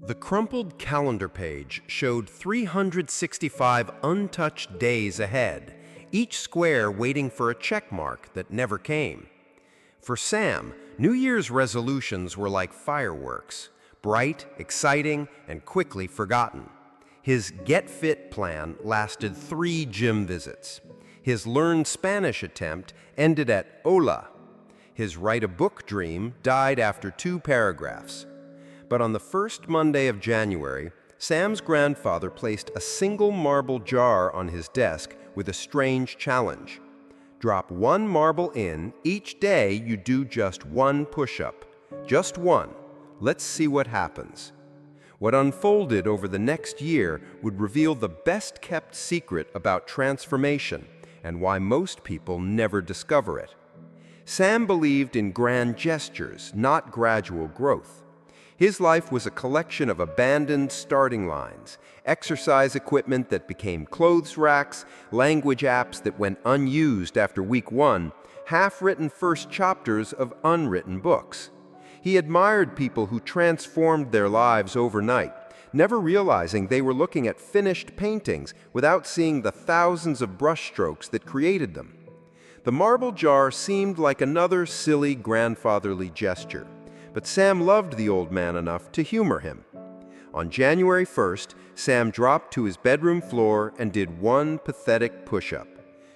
The crumpled calendar page showed 365 untouched days ahead, each square waiting for a check mark that never came. For Sam, New Year's resolutions were like fireworks, bright, exciting, and quickly forgotten. His Get Fit plan lasted 3 gym visits. His Learn Spanish attempt ended at hola. His Write a Book dream died after 2 paragraphs. But on the first Monday of January, Sam's grandfather placed a single marble jar on his desk with a strange challenge. Drop 1 marble in each day you do just 1 push-up. Just 1. Let's see what happens. What unfolded over the next year would reveal the best-kept secret about transformation and why most people never discover it. Sam believed in grand gestures, not gradual growth. His life was a collection of abandoned starting lines, exercise equipment that became clothes racks, language apps that went unused after week 1, half-written first chapters of unwritten books. He admired people who transformed their lives overnight, never realizing they were looking at finished paintings without seeing the thousands of brushstrokes that created them. The marble jar seemed like another silly grandfatherly gesture, but Sam loved the old man enough to humor him. On January 1st, Sam dropped to his bedroom floor and did 1 pathetic push-up,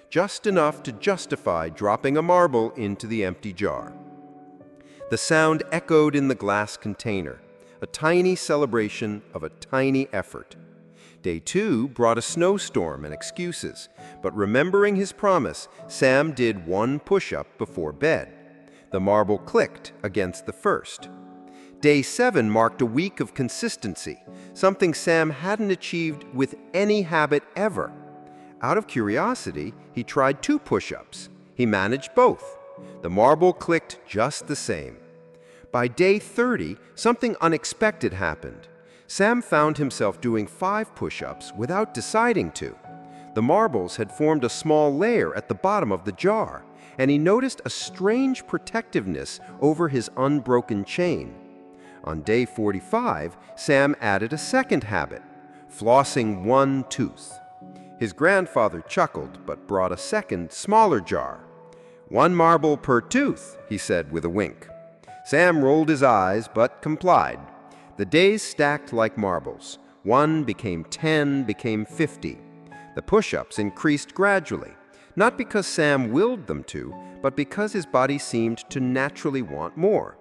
just enough to justify dropping a marble into the empty jar. The sound echoed in the glass container, a tiny celebration of a tiny effort. Day 2 brought a snowstorm and excuses, but remembering his promise, Sam did 1 push-up before bed. The marble clicked against the first. Day 7 marked a week of consistency, something Sam hadn't achieved with any habit ever. Out of curiosity, he tried 2 push-ups. He managed both. The marble clicked just the same. By day 30, something unexpected happened. Sam found himself doing 5 push-ups without deciding to. The marbles had formed a small layer at the bottom of the jar, and he noticed a strange protectiveness over his unbroken chain. On day 45, Sam added a second habit, flossing 1 tooth. His grandfather chuckled, but brought a second, smaller jar. 1 marble per tooth, he said with a wink. Sam rolled his eyes, but complied. The days stacked like marbles. 1 became 10, became 50. The push-ups increased gradually. Not because Sam willed them to, but because his body seemed to naturally want more.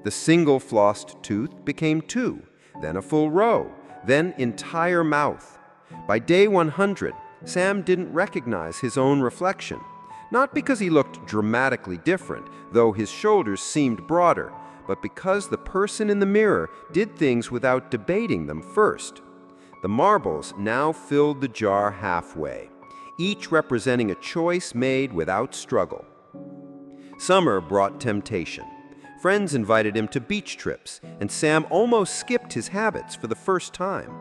The single flossed tooth became 2, then a full row, then entire mouth. By day 100, Sam didn't recognize his own reflection. Not because he looked dramatically different, though his shoulders seemed broader, but because the person in the mirror did things without debating them first. The marbles now filled the jar halfway, each representing a choice made without struggle. Summer brought temptation. Friends invited him to beach trips, and Sam almost skipped his habits for the first time.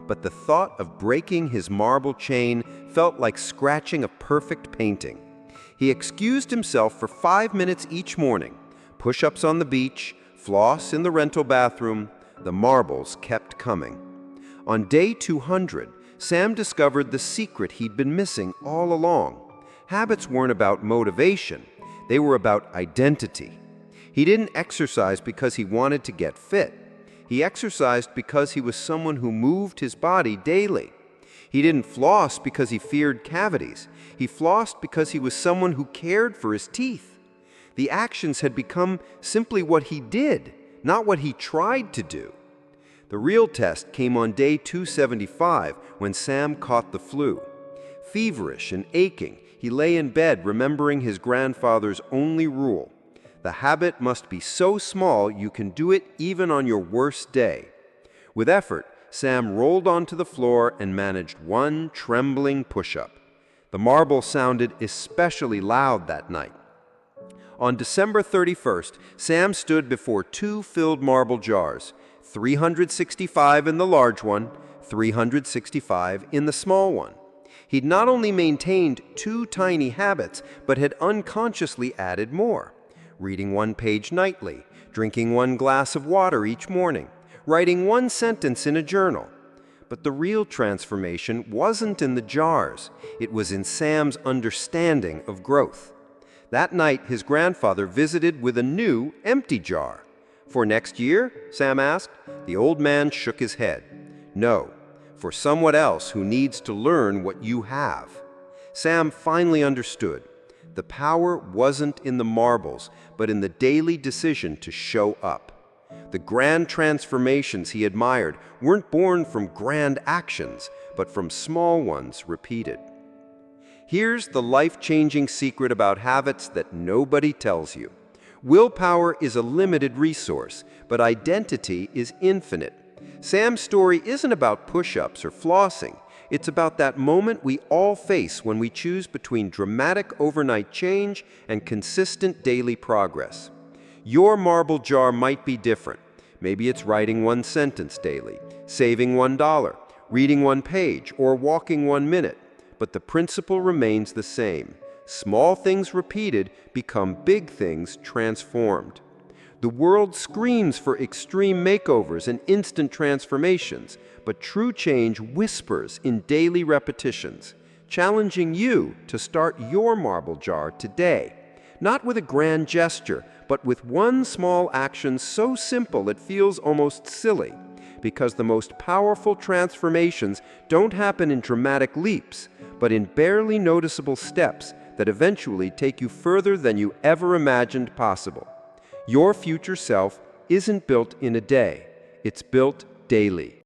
But the thought of breaking his marble chain felt like scratching a perfect painting. He excused himself for 5 minutes each morning, push-ups on the beach, floss in the rental bathroom. The marbles kept coming. On day 200, Sam discovered the secret he'd been missing all along. Habits weren't about motivation, they were about identity. He didn't exercise because he wanted to get fit. He exercised because he was someone who moved his body daily. He didn't floss because he feared cavities. He flossed because he was someone who cared for his teeth. The actions had become simply what he did, not what he tried to do. The real test came on day 275 when Sam caught the flu. Feverish and aching, he lay in bed remembering his grandfather's only rule. The habit must be so small you can do it even on your worst day. With effort, Sam rolled onto the floor and managed 1 trembling push-up. The marble sounded especially loud that night. On December 31st, Sam stood before 2 filled marble jars, 365 in the large one, 365 in the small one. He'd not only maintained 2 tiny habits, but had unconsciously added more. Reading 1 page nightly, drinking 1 glass of water each morning, writing one sentence in a journal. But the real transformation wasn't in the jars. It was in Sam's understanding of growth. That night, his grandfather visited with a new, empty jar. "For next year?" Sam asked. The old man shook his head. "No, for someone else who needs to learn what you have." Sam finally understood. The power wasn't in the marbles, but in the daily decision to show up. The grand transformations he admired weren't born from grand actions, but from small ones repeated. Here's the life-changing secret about habits that nobody tells you. Willpower is a limited resource, but identity is infinite. Sam's story isn't about push-ups or flossing. It's about that moment we all face when we choose between dramatic overnight change and consistent daily progress. Your marble jar might be different. Maybe it's writing one sentence daily, saving $1, reading one page, or walking 1 minute. But the principle remains the same. Small things repeated become big things transformed. The world screams for extreme makeovers and instant transformations, but true change whispers in daily repetitions, challenging you to start your marble jar today. Not with a grand gesture, but with one small action so simple it feels almost silly. Because the most powerful transformations don't happen in dramatic leaps, but in barely noticeable steps that eventually take you further than you ever imagined possible. Your future self isn't built in a day, it's built daily.